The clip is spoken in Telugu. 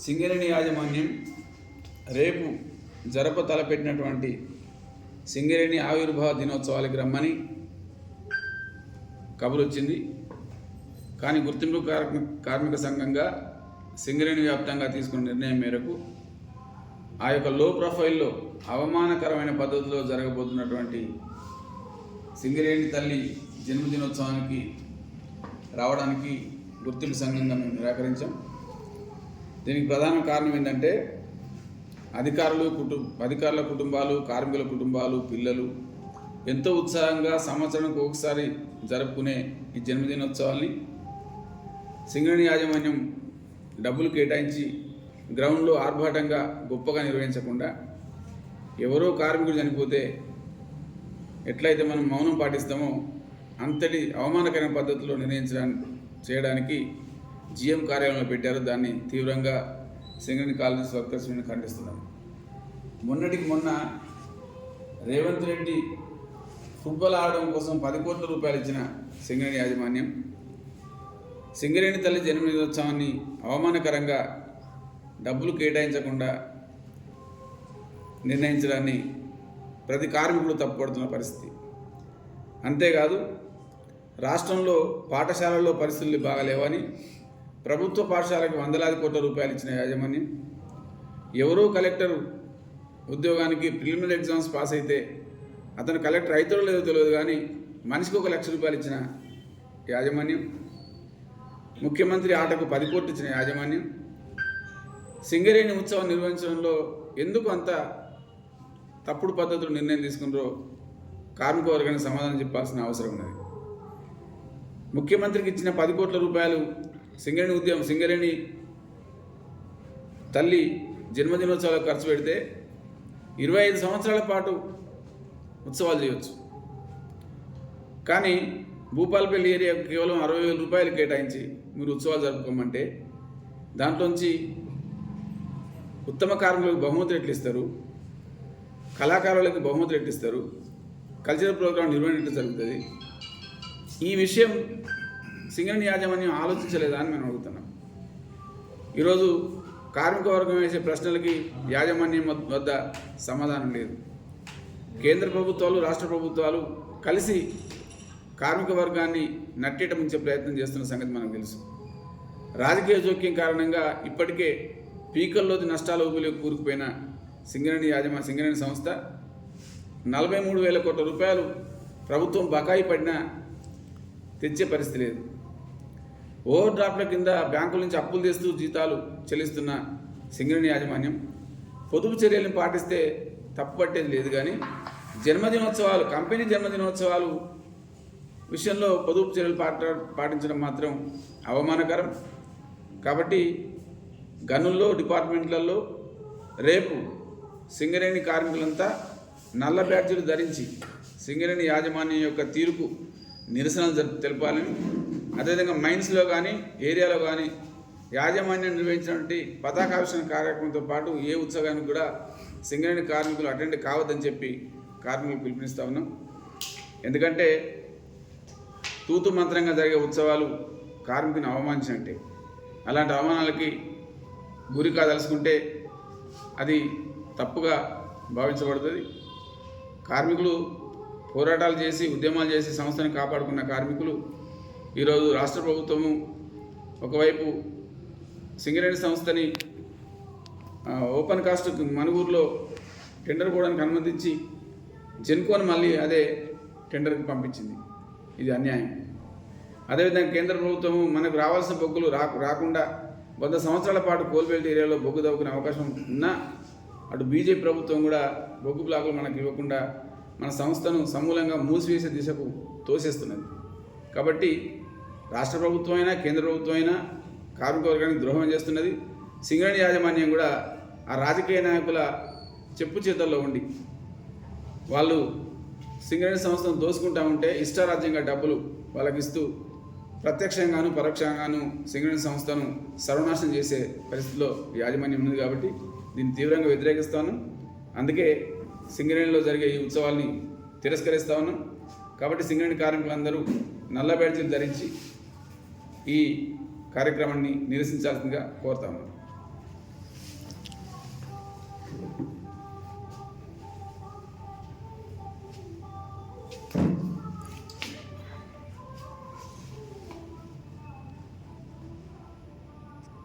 సింగరేణి యాజమాన్యం రేపు తలపెట్టినటువంటి సింగరేణి ఆవిర్భావ దినోత్సవాలకు రమ్మని కబురు వచ్చింది. కానీ గుర్తింపు కార్మిక సంఘంగా సింగరేణి వ్యాప్తంగా తీసుకున్న నిర్ణయం మేరకు ఆ యొక్క లో ప్రొఫైల్లో అవమానకరమైన పద్ధతిలో జరగబోతున్నటువంటి సింగరేణి తల్లి జన్మదినోత్సవానికి రావడానికి గుర్తింపు సంఘంగా మేము నిరాకరించాం. దీనికి ప్రధాన కారణం ఏంటంటే అధికారుల కుటుంబాలు, కార్మికుల కుటుంబాలు, పిల్లలు ఎంతో ఉత్సాహంగా సంవత్సరానికి ఒకసారి జరుపుకునే ఈ జన్మదినోత్సవాల్ని సింగరేణి యాజమాన్యం డబ్బులు కేటాయించి గ్రౌండ్లో ఆర్భాటంగా గొప్పగా నిర్వహించకుండా ఎవరో కార్మికుడు చనిపోతే ఎట్లయితే మనం మౌనం పాటిస్తామో అంతటి అవమానకరమైన పద్ధతిలో చేయడానికి జిఎం కార్యాలయంలో పెట్టారు. దాన్ని తీవ్రంగా సింగరేణి కాలేజ్ వర్కర్స్ ఖండిస్తున్నాం. మొన్నటికి మొన్న రేవంత్ రెడ్డి ఫుట్బాల్ ఆడడం కోసం 10 కోట్ల రూపాయలు ఇచ్చిన సింగరేణి యాజమాన్యం సింగరేణి తల్లి జన్మదినోత్సవాన్ని అవమానకరంగా డబ్బులు కేటాయించకుండా నిర్ణయించడాన్ని ప్రతి కార్మికుడు తప్పుపడుతున్న పరిస్థితి. అంతేకాదు రాష్ట్రంలో పాఠశాలల్లో పరిస్థితులు బాగాలేవని ప్రభుత్వ పాఠశాలకు వందలాది కోట్ల రూపాయలు ఇచ్చిన యాజమాన్యం ఎవరో కలెక్టర్ ఉద్యోగానికి ప్రిలిమినరీ ఎగ్జామ్స్ పాస్ అయితే అతను కలెక్టర్ అవుతాడో లేదో తెలియదు కానీ మనిషికి 1 లక్ష రూపాయలు ఇచ్చిన యాజమాన్యం, ముఖ్యమంత్రి ఆటకు 10 కోట్లు ఇచ్చిన యాజమాన్యం సింగరేణి ఉత్సవం నిర్వహించడంలో ఎందుకు అంత తప్పుడు పద్ధతులు నిర్ణయం తీసుకున్నారో కార్మిక వర్గానికి సమాధానం చెప్పాల్సిన అవసరం ఉన్నది. ముఖ్యమంత్రికి ఇచ్చిన 10 కోట్ల రూపాయలు సింగరేణి తల్లి జన్మదినోత్సవాలకు ఖర్చు పెడితే 25 సంవత్సరాల పాటు ఉత్సవాలు చేయవచ్చు. కానీ భూపాలపల్లి ఏరియా కేవలం 60,000 రూపాయలు కేటాయించి మీరు ఉత్సవాలు జరుపుకోమంటే దాంట్లోంచి ఉత్తమ కార్మికులకు బహుమతులు ఎట్లు ఇస్తారు, కళాకారులకు బహుమతులు ఎట్లు ఇస్తారు, కల్చరల్ ప్రోగ్రాం నిర్వహణ ఎట్లా జరుగుతుంది? ఈ విషయం సింగరేణి యాజమాన్యం ఆలోచించలేదా అని మేము అడుగుతున్నాం. ఈరోజు కార్మిక వర్గం వేసే ప్రశ్నలకి యాజమాన్యం వద్ద సమాధానం లేదు. కేంద్ర ప్రభుత్వాలు, రాష్ట్ర ప్రభుత్వాలు కలిసి కార్మిక వర్గాన్ని నట్టేట ముంచే ప్రయత్నం చేస్తున్న సంగతి మనకు తెలుసు. రాజకీయ జోక్యం కారణంగా ఇప్పటికే పీకల్లోది నష్టాల ఊబిలో కూరుకుపోయిన సింగరేణి సంస్థ 43,000 కోట్ల రూపాయలు ప్రభుత్వం బకాయి పడినా తెచ్చే పరిస్థితి లేదు. ఓవర్ డ్రాఫ్ట్ల కింద బ్యాంకుల నుంచి అప్పులు తెస్తూ జీతాలు చెల్లిస్తున్న సింగరేణి యాజమాన్యం పొదుపు చర్యలను పాటిస్తే తప్పు పట్టేది లేదు. కానీ కంపెనీ జన్మదినోత్సవాలు విషయంలో పొదుపు చర్యలు పాటించడం మాత్రం అవమానకరం. కాబట్టి గనుల్లో, డిపార్ట్మెంట్లలో రేపు సింగరేణి కార్మికులంతా నల్ల బ్యాడ్జీలు ధరించి సింగరేణి యాజమాన్యం యొక్క తీరుకు నిరసనలు తెలపాలని, అదేవిధంగా మైన్స్లో కానీ ఏరియాలో కానీ యాజమాన్యం నిర్వహించినటువంటి పతాకావిష్కరణ కార్యక్రమంతో పాటు ఏ ఉత్సవానికి కూడా సింగరేణి కార్మికులు అటెండ్ కావద్దని చెప్పి కార్మికులు పిలుపునిస్తూ ఉన్నాం. ఎందుకంటే తూతు మంత్రంగా జరిగే ఉత్సవాలు కార్మికుని అవమానించినట్టే. అలాంటి అవమానాలకి గురి కాదలుచుకుంటే అది తప్పుగా భావించబడుతుంది. కార్మికులు పోరాటాలు చేసి, ఉద్యమాలు చేసి సంస్థను కాపాడుకున్న కార్మికులు ఈరోజు రాష్ట్ర ప్రభుత్వము ఒకవైపు సింగరేణి సంస్థని ఓపెన్ కాస్ట్ మనుగూరులో టెండర్ పోవడానికి అనుమతించి జెన్కోని మళ్ళీ అదే టెండర్కి పంపించింది. ఇది అన్యాయం. అదేవిధంగా కేంద్ర ప్రభుత్వము మనకు రావాల్సిన బొగ్గులు రాకుండా 100 సంవత్సరాల పాటు కోల్బెల్ట్ ఏరియాలో బొగ్గు దవ్వుకునే అవకాశం ఉన్నా అటు బీజేపీ ప్రభుత్వం కూడా బొగ్గు బ్లాకులు మనకు ఇవ్వకుండా మన సంస్థను సమూలంగా మూసివేసే దిశకు తోసేస్తున్నది. కాబట్టి రాష్ట్ర ప్రభుత్వం అయినా కేంద్ర ప్రభుత్వం అయినా కార్మిక వర్గానికి ద్రోహం చేస్తున్నది. సింగరేణి యాజమాన్యం కూడా ఆ రాజకీయ నాయకుల చెప్పు చేతల్లో ఉండి వాళ్ళు సింగరేణి సంస్థను దోసుకుంటా ఉంటే ఇష్టారాజ్యంగా డబ్బులు వాళ్ళకి ఇస్తూ ప్రత్యక్షంగాను పరోక్షంగాను సింగరేణి సంస్థను సర్వనాశనం చేసే పరిస్థితిలో యాజమాన్యం ఉంది. కాబట్టి దీన్ని తీవ్రంగా వ్యతిరేకిస్తాను. అందుకే సింగరేణిలో జరిగే ఈ ఉత్సవాల్ని తిరస్కరిస్తా ఉన్నాం. కాబట్టి సింగరేణి కార్మికులందరూ నల్ల బ్యాడ్జీలు ధరించి ఈ కార్యక్రమాన్ని నిరసించాల్సిందిగా కోరుతా ఉన్నాం.